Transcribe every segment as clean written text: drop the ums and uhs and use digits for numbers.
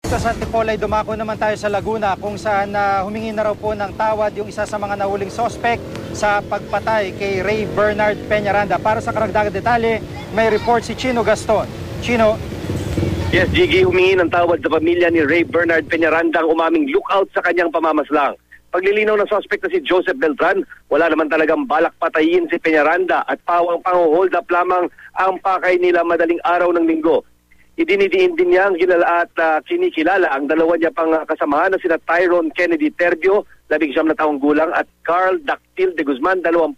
dito sa Antipolo ay dumako naman tayo sa Laguna kung saan humingi na raw po ng tawad yung isa sa mga nahuling sospek sa pagpatay kay Ray Bernard Peñaranda. Para sa karagdagang detalye, may report si Chino Gaston. Chino? Yes, Gigi, humingi ng tawad sa pamilya ni Ray Bernard Peñaranda ang umaming lookout sa kanyang pamamaslang. Paglilinaw ng sospek na si Joseph Beltran, wala naman talagang balak patayin si Peñaranda at pawang pang-hold up lamang ang pakay nila madaling araw ng linggo. Idinidiin din niya at kinikilala ang dalawa niya pang kasamahan na sina Tyrone Kennedy Terbio, 19 na taong gulang, at Carl Dactil de Guzman, 26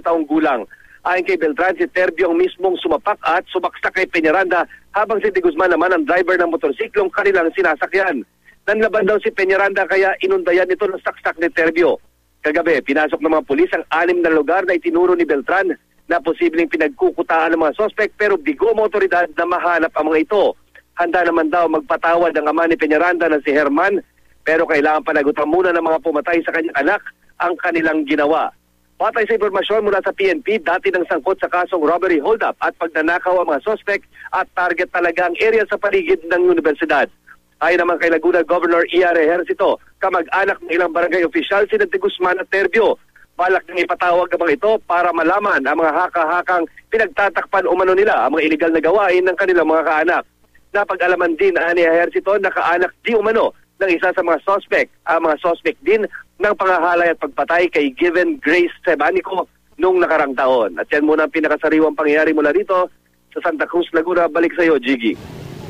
na taong gulang. Ayon kay Beltran, si Terbio ang mismong sumapak at sumaksak kay Peñaranda, habang si de Guzman naman ang driver ng motorsiklong kanilang sinasakyan. Nanlaban daw si Peñaranda kaya inundayan ito ng saksak ni Terbio. Kagabi, pinasok ng mga pulis ang 6 na lugar na itinuro ni Beltran na posibleng pinagkukutaan ng mga sospek, pero bigo ang otoridad na mahanap ang mga ito. Handa naman daw magpatawad ang ama ni Peñaranda na si Herman, pero kailangan panagutan muna ng mga pumatay sa kanyang anak ang kanilang ginawa. Patay sa impormasyon mula sa PNP, dati ng sangkot sa kasong robbery hold-up at pagnanakaw ang mga sospek at target talaga ang area sa paligid ng universidad. Ayon naman kay Laguna Governor E.R. Ejercito, kamag-anak ng ilang barangay official sina de Guzman at Terbio. Balak nang ipatawag ang mga ito para malaman ang mga haka-hakang pinagtatakpan umano nila ang mga iligal na gawain ng kanilang mga kaanak. Napag-alaman din ni Ejercito na kaanak di umano ng isa sa mga suspect, ang mga suspect din ng pangahalay at pagpatay kay Given Grace Sebanico noong nakarang taon. At yan muna ang pinakasariwang pangyayari mula dito sa Santa Cruz, Laguna. Balik sa iyo, Gigi.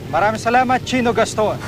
Maraming salamat, Chino Gaston.